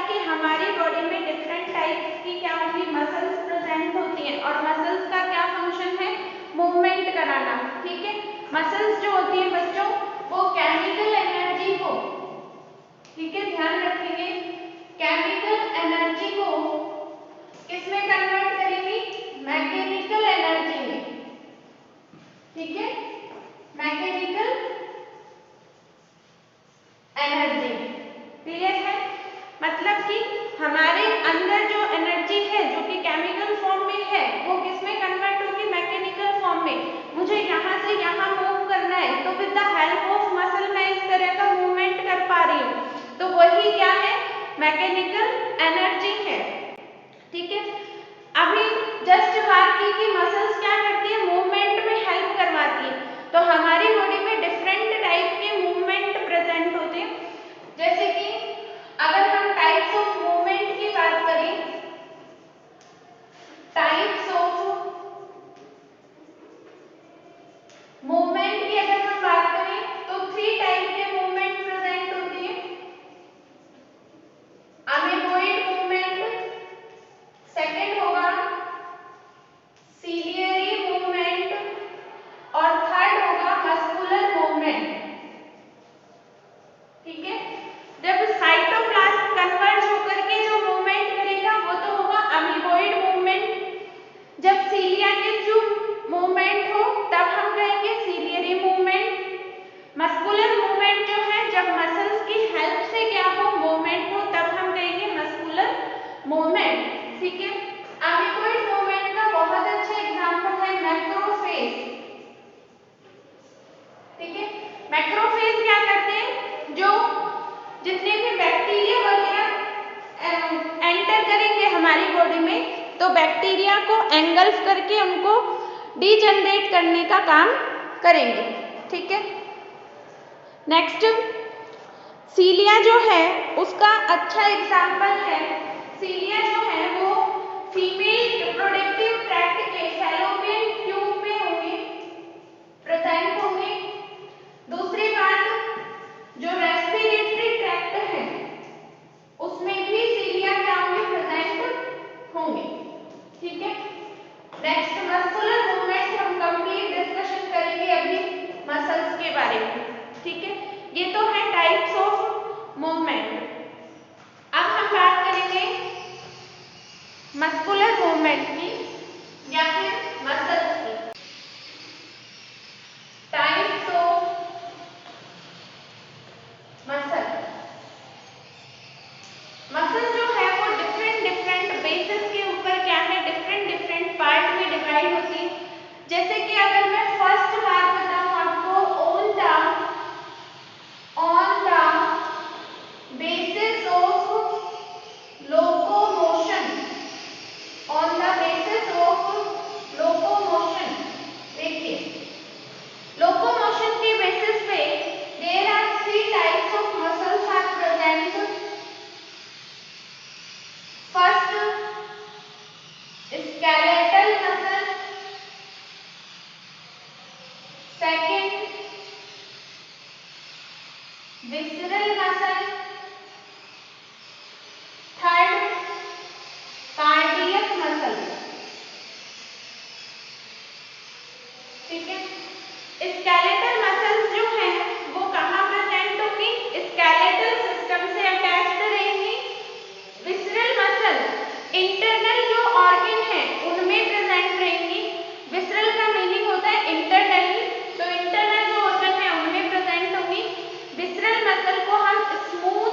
कि हमारी बॉडी में डिफरेंट टाइप्स की क्या होंगी, मसल्स प्रेजेंट होती हैं और मसल्स का क्या फंक्शन है, मूवमेंट कराना। ठीक है, मसल्स जो होती है बच्चों वो केमिकल एनर्जी को, ठीक है ध्यान रखेंगे, केमिकल एनर्जी को किसमें कन्वर्ट करेंगी, मैकेनिकल एनर्जी में। ठीक है, मैकेनिकल एनर्जी। क्लियर है, मतलब कि हमारे अंदर जो एनर्जी है जो कि केमिकल फॉर्म में है वो किसमें कन्वर्ट होगी, मैकेनिकल फॉर्म में। मुझे यहाँ से यहाँ मूव करना है तो with the help of muscle मैं इस तरह का मूवमेंट कर पा रही हूँ, तो वही क्या है, मैकेनिकल एनर्जी है। ठीक है, अभी जस्ट बात की कि मसल्स क्या करती है, मूवमेंट में हेल्प करवाती है। तो हमारी बॉडी में डिफरेंट टाइप के मूवमेंट प्रेजेंट होते हैं। जैसे कि अगर हम टाइप्स ऑफ मूवमेंट की बात करें, टाइप्स ऑफ मूवमेंट की अगर हम बात करें तो 3 टाइप के मूवमेंट प्रेजेंट होती है। अमीबॉइड मूवमेंट, सेकंड होगा सीलियरी मूवमेंट और थर्ड होगा मस्कुलर मूवमेंट। ठीक है, जब साइटोप्लाज्म कन्वर्ज होकर के जो मूवमेंट करेगा वो तो होगा अमीबॉइड मूवमेंट। जब सीलिया के जो मूवमेंट हो तब हम कहेंगे सीलियरी मूवमेंट। मस्कुलर मूवमेंट जो है जब मसल्स की हेल्प से क्या हो, मूवमेंट हो, तब हम कहेंगे मस्कुलर मूवमेंट। ठीक है, अमीबॉइड मूवमेंट का बहुत अच्छा एग्जांपल है मैक्रोफेज। ठीक है, मैक्रोफेज क्या करते हैं, जो जितने भी बैक्टीरिया वगैरह एंटर करेंगे हमारी बॉडी में तो बैक्टीरिया को एंगल्फ करके उनको डीजनरेट करने का काम करेंगे। ठीक है, नेक्स्ट सीलिया जो है उसका अच्छा एग्जांपल है, सीलिया जो है वो फीमेल रिप्रोडक्टिव ट्रैक्ट के फैलोपियन ट्यूब में होंगे, प्रेजेंट होंगे। दूसरी बात, जो रेस्पिरेटरी ट्रैक्ट है उसमें भी सीलिया क्या होंगे, प्रेजेंट होंगे। ठीक है, नेक्स्ट मस्कुलर मूवमेंट हम कंप्लीट डिस्कशन करेंगे अभी मसल्स के बारे में। ठीक है, ये तो है टाइप्स ऑफ मूवमेंट। अब हम बात करेंगे मस्कुलर मूवमेंट की या फिर मसल्स की। टाइप्स ऑफ मसल, मसल जो है वो डिफरेंट बेसिस के ऊपर क्या है, डिफरेंट पार्ट में डिवाइड होती है। जैसे कि अगर मैं फर्स्ट बात बताऊं आपको, on the basis of locomotion, on the basis of locomotion, देखिए लोकोमोशन के बेसिस पे there are 3 types of muscles are present. First skeletal muscle, second visceral muscle, third cardiac muscle। ठीक है, skeletal muscles जो हैं वो कहाँ प्रेजेंट होंगी, skeletal सिस्टम से अटैच्ड रहेंगी। विसरल मसल इंटरनल जो ऑर्गन है उनमें प्रेजेंट रहेंगी। विसरल का मीनिंग होता है इंटरनली, तो इंटरनल जो ऑर्गन है उनमें प्रेजेंट होंगी। विसरल मसल को हम स्मूथ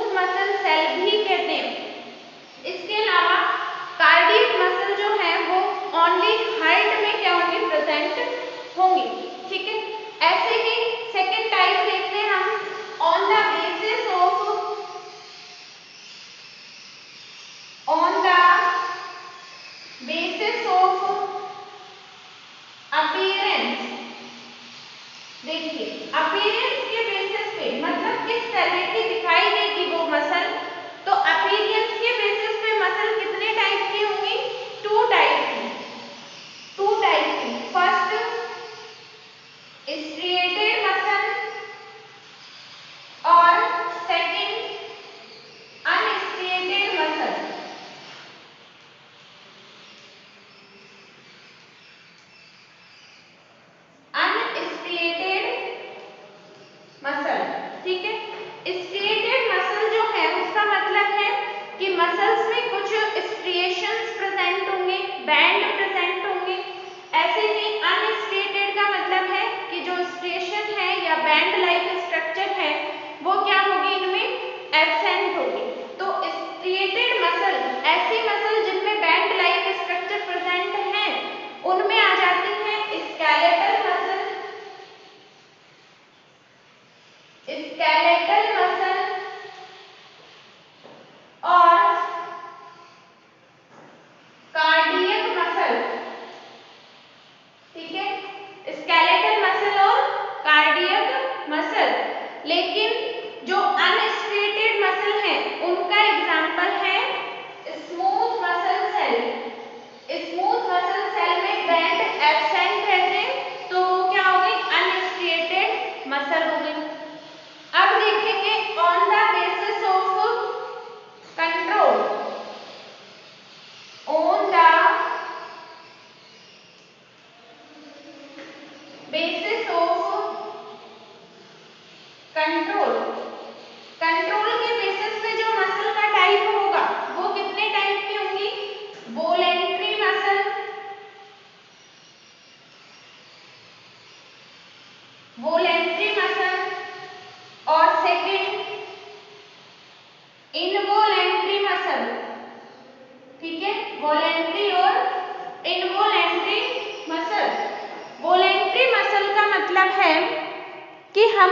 हम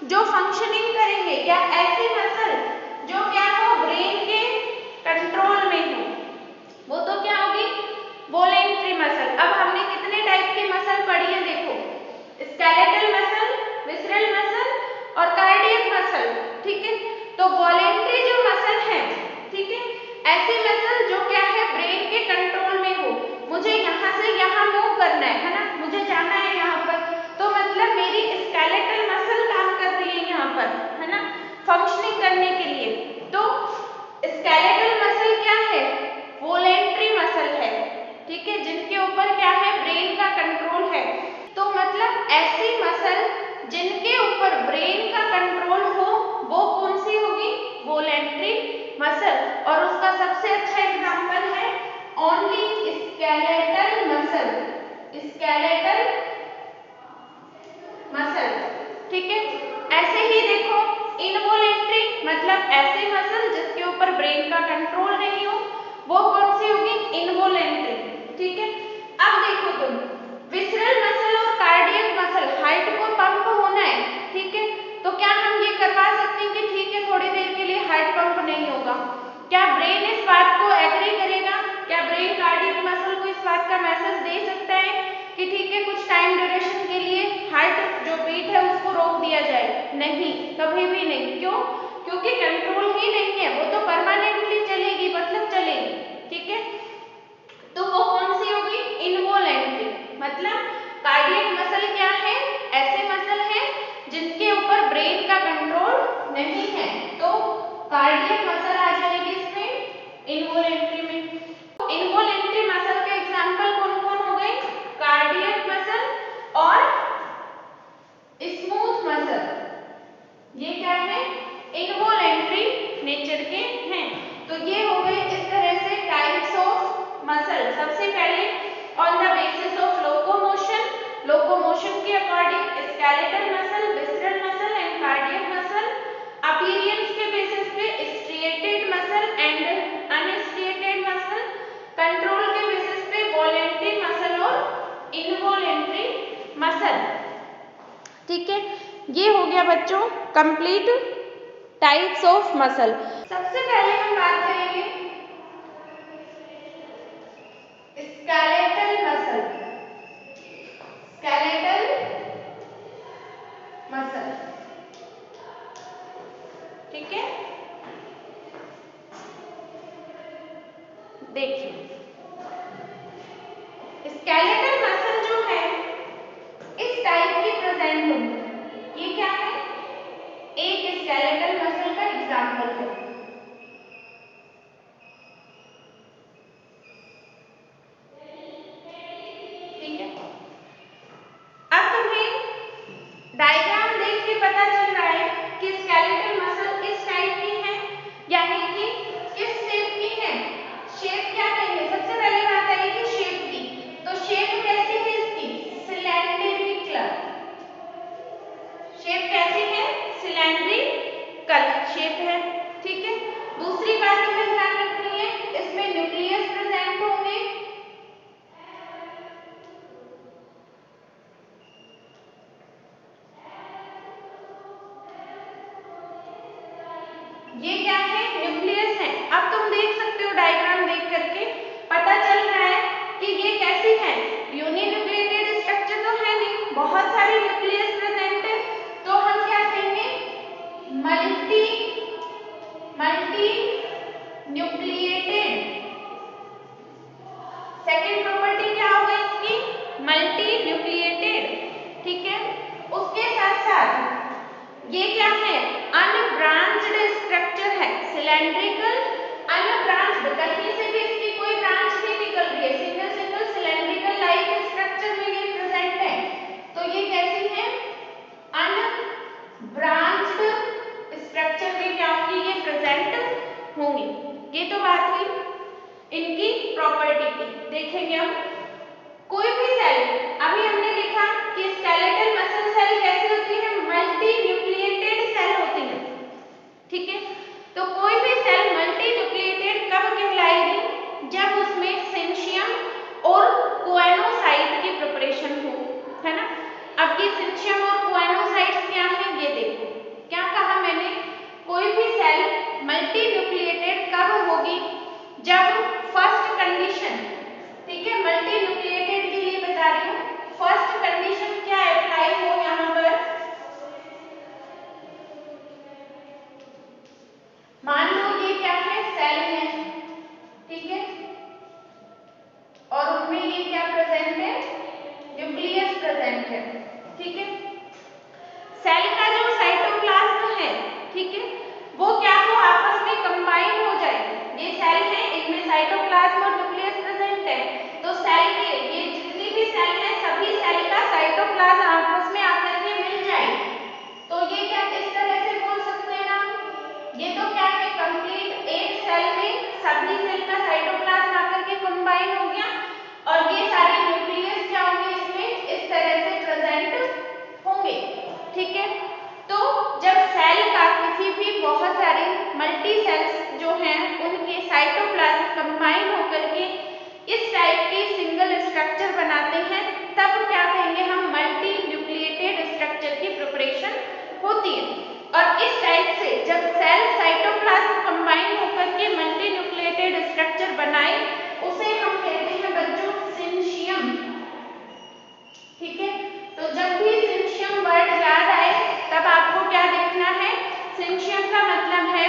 जो फंक्शनिंग करेंगे या ऐसी मसल जो क्या हो ब्रेन के कंट्रोल में हो, वो तो क्या होगी वॉलेंट्री मसल। अब हमने कितने टाइप की मसल पढ़ी है देखो, स्केलेटल मसल, विसरल मसल और कार्डियक मसल, ठीक है। तो वॉलेंट्री जो मसल है, ठीक है, ऐसी मसल जो क्या है ब्रेन के कंट्रोल में हो, मुझे यहाँ से यहाँ मूव करना है ना, मुझे जाना है यहाँ पर, तो मतलब मेरी स्केलेटल मसल काम कर रही है यहाँ पर, है ना, फंक्शनिंग करने के लिए। तो स्केलेटल मसल क्या है, वॉलेंट्री मसल है, ठीक है, जिनके ऊपर क्या है ब्रेन का कंट्रोल है। तो मतलब ऐसी मसल जिनके ऊपर ब्रेन का कंट्रोल हो वो कौन सी होगी, वॉलेंट्री मसल। और उसका सबसे अच्छा एग्जांपल है only skeletal muscle, skeletal muscle, ठीक है। ऐसे ही देखो इनवॉलेंट्री मतलब ऐसी मसल जिसके ऊपर ब्रेन का कंट्रोल नहीं हो, वो कौन सी होगी, इनवॉलेंट्री, ठीक है। अब देखो तुम विसरल मसल और कार्डियक मसल, हार्ट को पंप होना है, ठीक है, तो क्या हम ये करवा सकते हैं कि ठीक है थोड़ी देर के लिए हार्ट पंप नहीं होगा, क्या ब्रेन इस बात को एग्री करेगा, क्या ब्रेन कार्डियक मसल को इस बात का मैसेज दे सकता है कि ठीक है कुछ टाइम ड्यूरेशन के लिए हार्ट जो बीट है उसको रोक दिया जाए, नहीं, कभी भी नहीं। क्यों, क्योंकि कंट्रोल ही नहीं है, वो तो परमानेंटली चलेगी, मतलब चलेगी, ठीक है। तो वो कौन सी होगी, इनवॉलेंट्री, मतलब कार्डियक मसल क्या है, ऐसे मसल है जिनके ऊपर ब्रेन का कंट्रोल नहीं है, तो कार्डियक मसल आ जाएगी इसमें इनवॉलेंट्री में। इनवॉलेंट्री मसल के एग्जांपल कौन कौन हो गए, कार्डियक मसल और स्मूथ मसल, ये क्या है इनवॉलेंट्री नेचर के हैं। तो ये हो गए इस तरह से टाइप्स ऑफ मसल। सबसे पहले on the basis of locomotion, locomotion के according skeletal muscle, visceral muscle and cardiac muscle. Appearance के बेसिस पे striated muscle and unstriated muscle. Control के बेसिस पे वॉलेंट्री मसल और इनवॉलेंट्री मसल, ठीक है। ये हो गया बच्चों कंप्लीट टाइप्स ऑफ मसल। सबसे पहले हम बात करेंगे स्केलेटल मसल, स्केलेटल मसल, ठीक है। देखिए स्केलेटल मसल जो है इस टाइप की प्रेजेंट होगी, ये क्या है, एक स्केलेटल मसल का एग्जांपल है, ठीक है। अब तुम्हें डायग्राम देख के पता चल रहा है कि स्केलेटल मसल किस टाइप की है, यानी कि किस शेप की है। शेप क्या कहेंगे, सबसे पहले बात आएगी शेप की, तो शेप कैसी है इसकी, सिलेंड्रिकल, शेप कैसी है, सिलेंड्रिकल शेप है, ठीक है। दूसरी बात तुम्हें ध्यान रखनी है, इसमें न्यूक्लियस प्रेजेंट होंगे, ये क्या है, न्यूक्लियस है। अब तुम देख सकते हो डायग्राम देख करके पता चल रहा है कि ये कैसी है, यूनिन्यूक्लिएटेड स्ट्रक्चर तो है नहीं, बहुत सारी न्यूक्लियस प्रेजेंट है, तो हम क्या कहेंगे मल्टी न्यूक्लिएटेड। सेकेंड प्रॉपर्टी क्या होगा इसकी, मल्टी न्यूक्लिएटेड, ठीक है। उसके साथ साथ ये क्या है, अनब्रांच्ड स्ट्रक्चर है, सिलेंड्रिकल अनब्रांच्ड, कहीं से भी इसकी कोई ब्रांच नहीं निकल रही है, single single cylindrical like structure में ये प्रेजेंट है, तो ये कैसी है, अनब्रांच्ड स्ट्रक्चर में क्या होंगी, ये प्रेजेंट होंगी। ये तो बात हुई इनकी प्रॉपर्टी की। देखेंगे हम कोई भी सेल, अभी हमने देखा कि स्केलेटल मसल सेल कैसी होती है, मल्टी न्यूक्लिएटेड सेल होती है, ठीक है। तो कोई भी सेल मल्टी न्यूक्लिएटेड कब कहलाएगी, जब उसमें सिंशियम और कोएनोसाइट की प्रिपरेशन हो, है ना। अब ये सिंशियम और कोएनोसाइट्स क्या साइटोप्लाज्म आपस में आकर के मिल जाए तो ये क्या इस तरह से बोल सकते हैं ना, ये तो क्या है कंप्लीट एक सेल में सभी सेल का साइटोप्लाज्म आकर के कंबाइन हो गया और ये सारे न्यूक्लियस क्या होंगे इसमें इस तरह से प्रेजेंट होंगे। ठीक है, तो जब सेल का किसी भी बहुत सारे मल्टी सेल्स जो हैं उनके साइटोप्लाज्म कंबाइन होकर के इस टाइप के सिंगल स्ट्रक्चर बनाते हैं तब क्या कहेंगे हम मल्टी न्यूक्लिएटेड स्ट्रक्चर की प्रिपरेशन होती है। और इस टाइप से जब सेल साइटोप्लाज्म कंबाइन होकर के मल्टी न्यूक्लिएटेड स्ट्रक्चर बनाए उसे हम कहते हैं बच्चों सिंशियम। ठीक है, तो जब भी सिंशियम वर्ड याद आए तब आपको क्या देखना है, सिंशियम का मतलब है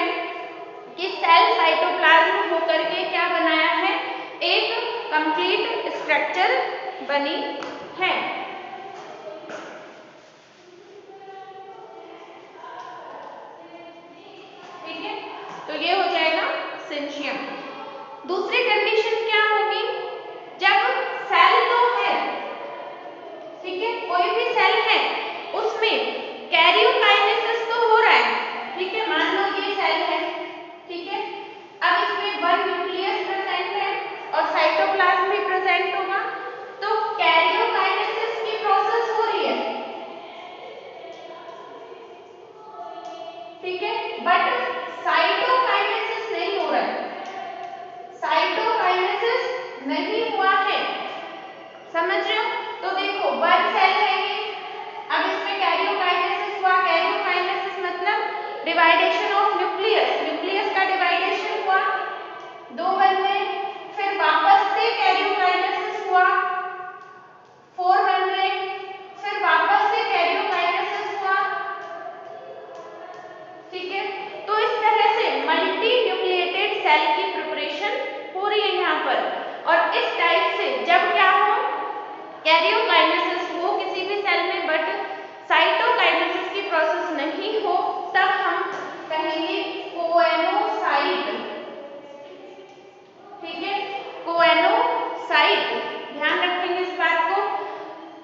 कि सेल साइटोप्लाज्म होकर के क्या बनाया है, एक कंप्लीट स्ट्रक्चर बनी है। ठीक है, तो ये हो जाएगा सिंशियम। दूसरी कंडीशन क्या होगी, जब सेल तो है, ठीक है, कोई भी सेल है उसमें कैरियोकाइनेसिस तो हो रहा है। ठीक है, मान लो ये सेल है, ठीक है, अब इसमें वन न्यूक्लियस प्रेजेंट है और साइटोप्लाज्म भी प्रेजेंट होगा तो कैरियोकाइनेसिस की प्रोसेस हो रही है। ठीक है, बट साइटोकाइनेसिस नहीं हो रहा है, साइटोकाइनेसिस नहीं हुआ है, समझ रहे हो। तो देखो वन सेल है ये, अब इसमें कैरियोकाइनेसिस हुआ, कैरियोकाइनेसिस मतलब डिवाइडेशन ऑफ न्यूक्लियस, न्यूक्लियस का डिवाइडेशन हुआ, दो बन गए, फिर वापस से कैरियोकाइनेसिस हुआ, फोर बन गए, फिर वापस से कैरियोकाइनेसिस हुआ। ठीक है, तो इस तरह से मल्टी न्यूक्लिएटेड सेल की प्रिपरेशन हो रही है यहाँ पर। और इस टाइप से जब क्या हो कैरियोकाइनेसिस हो किसी भी सेल में बट साइटोकाइनेसिस की प्रोसेस नहीं हो तब हम कहेंगे कोएनोसाइट। ठीक है, कोएनोसाइट, ध्यान रखेंगे इस बात को।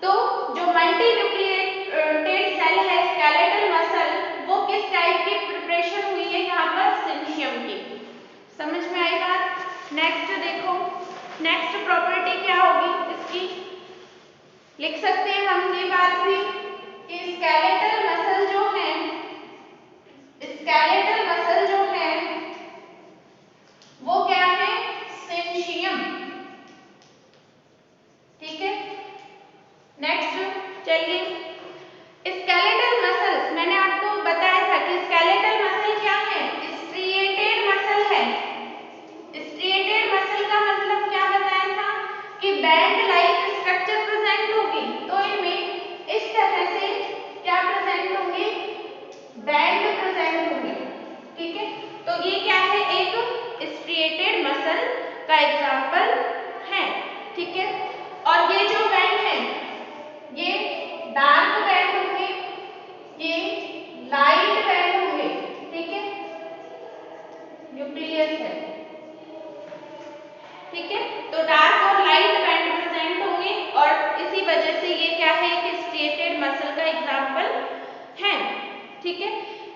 तो जो मल्टी न्यूक्लिएटेड सेल है स्केलेटल मसल वो किस टाइप की प्रिपरेशन हुई है यहाँ पर सिंशियम की, समझ में आई बात। नेक्स्ट देखो, नेक्स्ट प्रॉपर्टी क्या होगी इसकी, लिख सकते हैं हम ये बात भी कि स्केलेटल मसल जो है, स्केलेटल मसल जो है वो क्या है सिंशियम। ठीक है, नेक्स्ट चलिए, स्केलेटल मसल्स मैंने आपको बताया था कि स्केलेटल मसल क्या है, स्ट्रिएटेड मसल है। स्ट्रिएटेड मसल का मतलब क्या बताया था कि बैंड लाइक स्ट्रक्चर प्रेजेंट होगी, तो इनमें इस तरह से क्या प्रेजेंट होंगे, बैंड प्रेजेंट होंगे। ठीक है, तो ये क्या है एक स्ट्रिएटेड मसल का एग्जांपल है। ठीक है, और ये जो बैंड है ये डार्क बैंड होंगे, ये लाइट बैंड होंगे। ठीक है, न्यूक्लियस है। ठीक है, तो डार्क और लाइट बैंड प्रेजेंट होंगे और इसी वजह से ये क्या है एक स्ट्रिएटेड मसल का एग्जांपल है। ठीक है,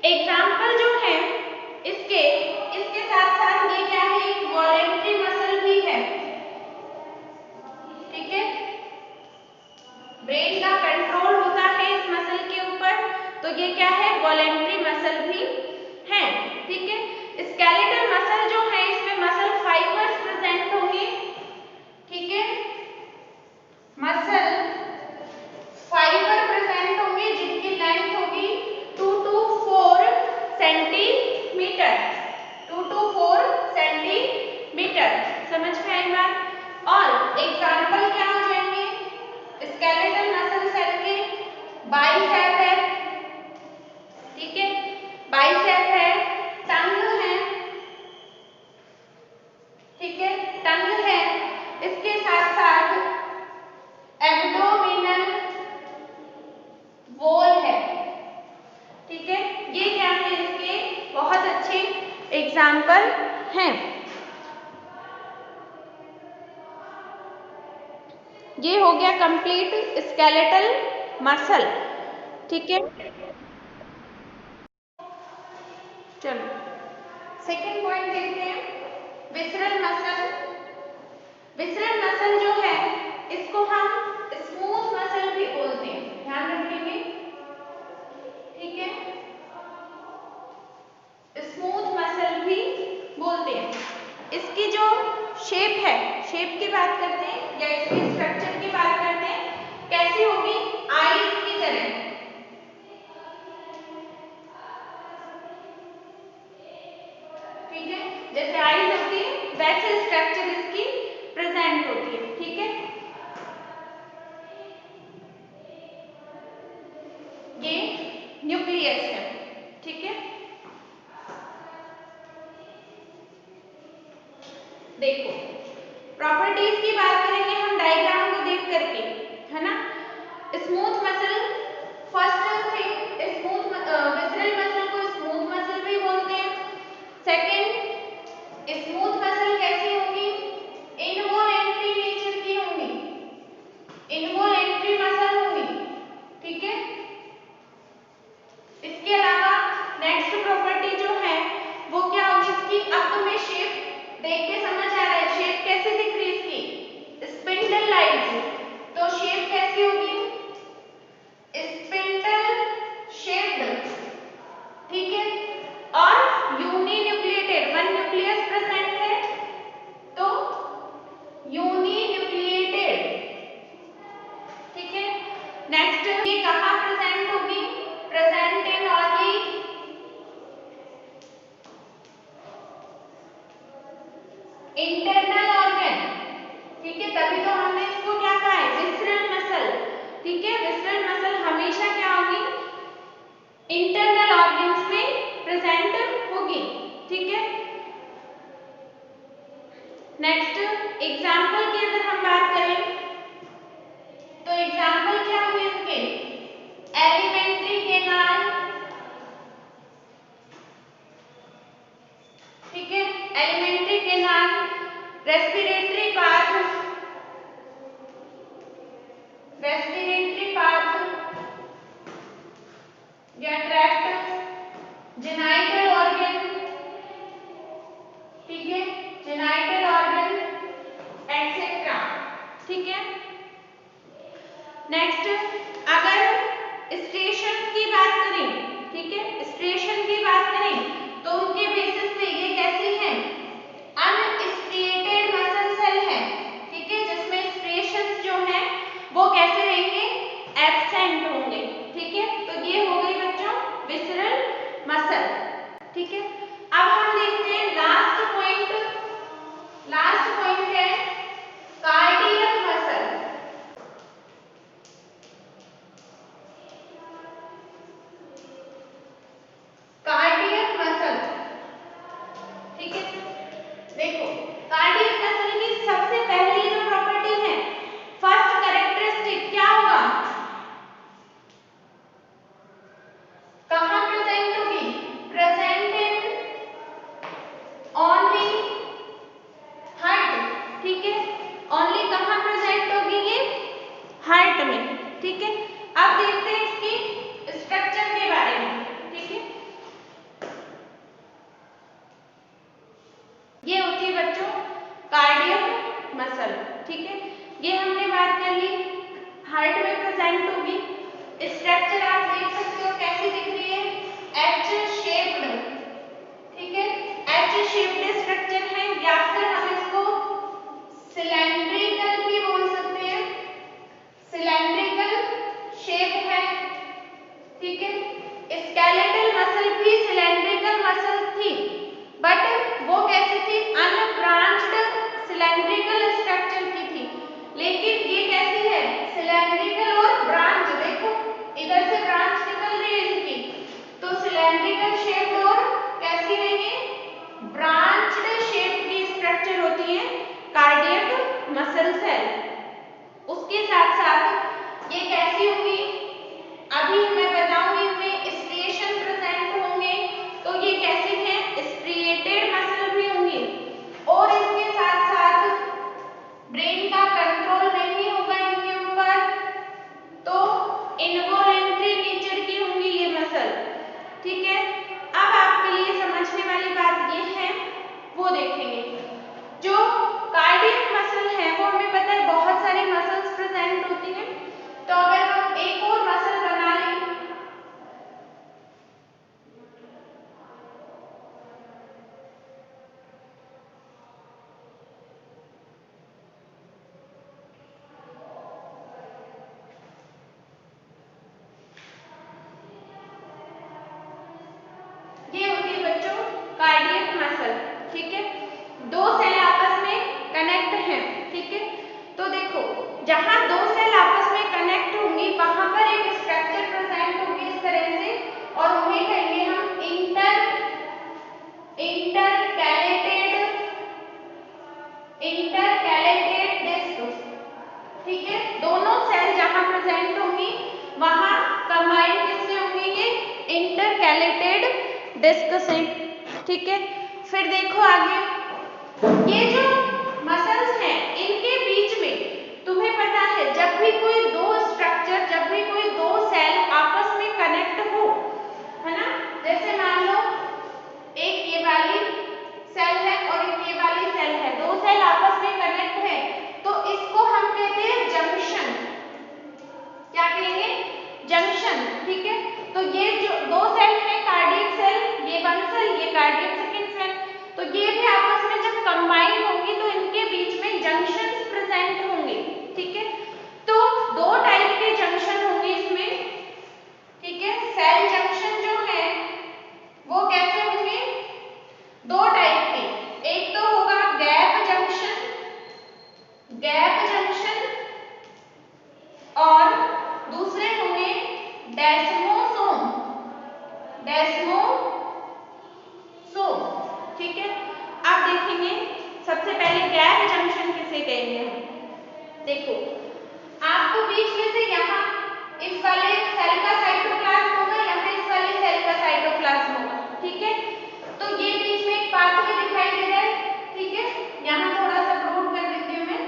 एग्जांपल जो है इसके इसके साथ साथ ये क्या है एक वॉलेंट्री मसल भी है। ठीक है, ब्रेन का कंट्रोल होता है इस मसल के ऊपर, तो ये क्या है वॉलेंट्री मसल भी है। ठीक है, स्केलेटल मसल जो है इसमें मसल फाइबर्स प्रेजेंट होंगे। ठीक है, मसल फाइबर प्रेजेंट होंगे जिनकी लेंथ होगी 2 to 4 सेंटीमीटर, 2 to 4 सेंटीमीटर, समझ में आई बात। और एग्जांपल क्या हो जाएंगे स्केलेटल मसल सेल के, बाइसेप है। ठीक है, बाइसेप है, टंग है। ठीक है, टंग है, इसके साथ साथ एब्डोमिनल वॉल है। ठीक है, ये क्या है इसके बहुत अच्छे एग्जाम्पल हैं। ये हो गया कंप्लीट स्केलेटल मसल, ठीक है। चलो सेकंड पॉइंट देखते हैं, विसरल मसल। विसरल मसल जो है इसको हम स्मूथ मसल भी बोलते हैं, ध्यान रखेंगे, ठीक है, स्मूथ मसल भी बोलते हैं। इसकी जो शेप है, शेप की बात करते हैं या इसके स्ट्रक्चर की बात करते हैं, कैसी होगी, आईज की तरह, ठीक है, जैसे आईज होती है वैसे स्ट्रक्चर इसकी प्रेजेंट होती है, ठीक है। ये न्यूक्लियस है, ठीक है। देखो प्रॉपर्टीज की बात करेंगे हम डायग्राम को देख करके, है ना। Smooth muscle, first thing smooth visceral muscle को स्मूथ मसल भी बोलते हैं। सेकंड, स्मूथ मसल कैसी होंगी, इनवॉलेंट्री नेचर की होंगी, इनवॉलेंट्री मसल होंगी, ठीक है। इसके अलावा नेक्स्ट प्रॉपर्टी जो है वो क्या होगी, इसकी अब में शेप देख के समझ आ रहा है, शेप कैसे दिख रही है इसकी, स्पिंडल लाइक, तो शेप कैसी होगी, स्पिंडल शेप्ड, ठीक है। और यूनिन्यूक्लिएटेड, वन न्यूक्लियस प्रेजेंट है तो यूनिन्यूक्लिएटेड, ठीक है। नेक्स्ट ये कहां प्रेजेंट होगी, present in only internal organ, ठीक है, तभी तो हमने इसको क्या कहा है, विसरल मसल, ठीक है। विसरल मसल हमेशा क्या होगी, इंटरनल ऑर्गन्स में प्रेजेंट होगी, ठीक है। नेक्स्ट एग्जांपल की अगर हम बात करें तो एग्जांपल क्या होंगे इसके, एलिमेंट्री कैनाल, ठीक है, alimentary canal, respiratory path, respiratory path या ट्रैक्ट, जेनाइटल ऑर्गन, ठीक है, जेनाइटल ऑर्गन एटसेट्रा, ठीक है। नेक्स्ट अगर स्ट्रेशन की बात करें, ठीक है, स्ट्रेशन की बात करें तो उनके बेसिस पे ये कैसी है, अनस्ट्रिएटेड मसल सेल है, ठीक है, जिसमें स्ट्रेशंस जो है वो कैसे रहेंगे, एब्सेंट होंगे, ठीक है। तो ये हो गई बच्चों विसरल मसल, ठीक है। अब हम देखते हैं लास्ट पॉइंट, लास्ट पॉइंट है कार्डियक मसल। कार्डियक मसल, ठीक है। देखो कार्डियक मसल की सबसे पहली जो प्रॉपर्टी है, फर्स्ट कैरेक्टरिस्टिक क्या होगा, कहां प्रेजेंट होगी, प्रेजेंट इन ओनली हार्ट, ठीक है, ओनली कहां प्रेजेंट होगी, ये हार्ट में, ठीक है। अब देखते हैं इसकी स्ट्रक्चर के बारे में, ठीक है। ये होती है बच्चों कार्डियक मसल, ठीक है। ये हमने बात कर ली, हार्ट में प्रेजेंट होगी, स्ट्रक्चर आप देख सकते हो कैसी दिख रही है, एच शेप्ड, ठीक है, एच शेप्ड स्ट्रक्चर है या फिर हम इसको सिलेंड्रिकल भी बोल सकते हैं, सिलेंड्रिकल शेप है, ठीक है। स्केलेटल मसल भी सिलेंड्रिकल मसल थी बट वो कैसी थी, अनब्रांच्ड सिलेंड्रिकल स्ट्रक्चर की थी, लेकिन ये कैसी है, सिलेंड्रिकल और ब्रांच, देखो इधर से ब्रांच निकल रही है इसकी, तो सिलेंड्रिकल ठीक है, दोनों सेल जहां प्रेजेंट होंगी वहां कंबाइन किससे होंगी, ये इंटरकैलेटेड डिस्क से। ठीक है, फिर देखो आगे, ये जो मसल्स हैं इनके बीच में तुम्हें पता है जब भी कोई दो स्ट्रक्चर, जब भी कोई दो सेल आपस में कनेक्ट हो, है ना, जैसे मान लो एक ये वाली सेल है और एक ये वाली सेल है, दो सेल आपस में कनेक्ट है तो इसको हम कहते हैं जंक्शन। क्या कहेंगे, जंक्शन। ठीक है, तो ये जो दो सेल है कार्डियक सेल, ये वन सेल, ये कार्डियक सेकंड सेल, तो ये भी आपस में जब कंबाइन होंगी तो इनके बीच में जंक्शंस प्रेजेंट होंगे। ठीक है, तो दो टाइप के जंक्शन होंगे इसमें। ठीक है, सेल जंक्शन जो है वो कैसे होंगे, दो टाइप के, एक तो होगा गैप जंक्शन, गैप जंक्शन, और दूसरे होंगे डेस्मोसोम, डेस्मोसोम। ठीक है, अब देखेंगे सबसे पहले गैप जंक्शन किसे कहेंगे हम। देखो आपको बीच में से यहाँ इस वाले सेल का साइटोप्लाज्म होगा, यहाँ इस वाले सेल का साइटोप्लाज्म होगा। ठीक है, तो ये बीच में एक पाथवे दिखाई दे रहा है। ठीक है, यहाँ थोड़ा सा ब्रॉड कर देती हूँ मैं।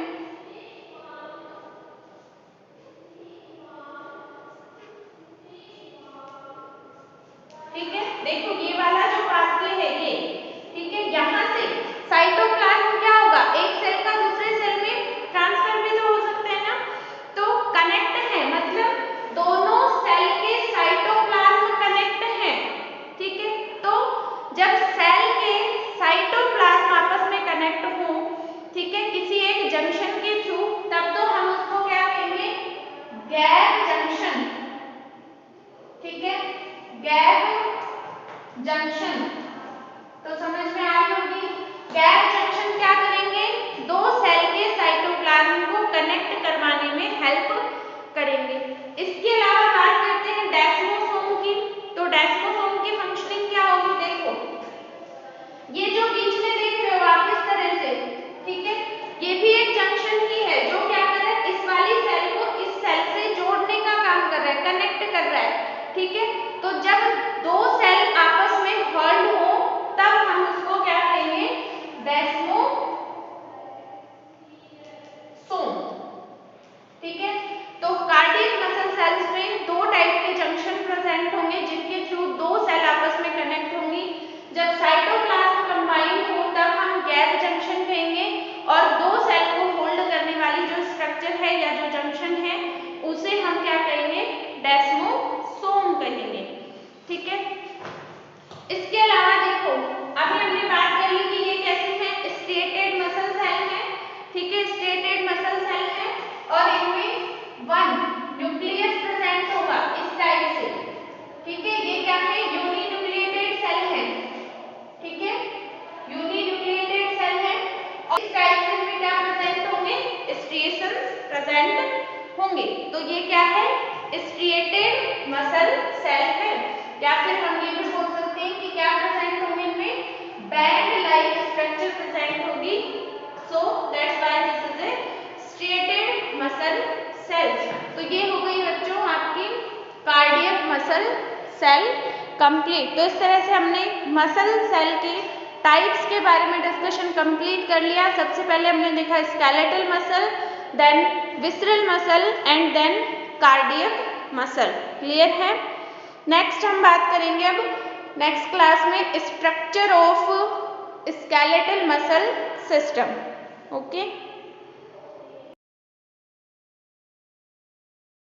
ठीक है, देखो ये वाला जो पाथवे है ये, ठीक है, यहाँ से साइटोप्लाज्म क्या होगा, एक सेल का दूसरे सेल में ट्रांसफर भी तो हो सकता है ना, तो कनेक्ट है मतलब दोनों सेल के साइटोप्लाज्म कनेक्ट हैं। ठीक है, तो जब सेल के साइटोप्लाज्म आपस में कनेक्ट हो, ठीक है, किसी एक जंक्शन के थ्रू, तब तो हम उसको क्या कहेंगे, गैप जंक्शन। ठीक है, गैप जंक्शन, तो समझ में आ रही होगी। गैप जंक्शन क्या करेंगे, दो सेल के साइटोप्लाज्म को कनेक्ट करवाने में हेल्प करेंगे। इसके अलावा बात करते हैं डेस्मोसोम की, तो डेस्मोसोम की फंक्शनिंग क्या होगी, देखो ये जो बीच में देख रहे हो आप इस तरह से, ठीक है, ये भी एक जंक्शन ही है जो क्या कर रहा है, इस वाली सेल को इस सेल से जोड़ने का काम कर रहा है, कनेक्ट कर रहा है। ठीक है, तो जब दो सेल आपस में हॉल्ड हो तब हम उसको क्या कहेंगे, डेस्मोसोम। ठीक है, तो कार्डियक मसल सेल्स में दो टाइप के जंक्शन प्रेजेंट होंगे जिनके थ्रू दो सेल आपस में कनेक्ट होंगी। जब साइटोप्लाज्म कंबाइन हो तब हम गैप जंक्शन कहेंगे, और दो सेल को होल्ड करने वाली जो स्ट्रक्चर है या जो जंक्शन है उसे हम क्या कहेंगे, डेस्मोसोम कहेंगे। ठीक है, इसके अलावा देखो अभी हमने बात कर ली कि ये कैसे हैं, स्ट्रेटेड मसल सेल है। ठीक है, स्ट्रेटेड मसल सेल है और इनमें वन न्यूक्लियस प्रेजेंट होगा इस टाइप से। ठीक है, ये क्या है, यूनिन्यूक्लिएटेड सेल है। ठीक है, यूनिन्यूक्लिएटेड सेल है और इस टाइप से में क्या प्रेजेंट होंगे, स्ट्रिएशंस प्रेजेंट होंगे। तो ये क्या है, स्ट्रिएटेड मसल सेल है, या फिर हम ये भी बोल सकते हैं कि क्या प्रेजेंट होंगे, इनमें बैंड लाइक स्ट्रक्चर प्रेजेंट होगी। So that's why this is a striated muscle cells. तो ये हो गई बच्चों आपकी कार्डियक मसल सेल कंप्लीट। तो इस तरह से हमने मसल सेल के टाइप्स के बारे में डिस्कशन कंप्लीट कर लिया। सबसे पहले हमने देखा skeletal muscle, then visceral muscle and then cardiac muscle. Clear है। नेक्स्ट हम बात करेंगे अब नेक्स्ट क्लास में structure of skeletal muscle system. Okay.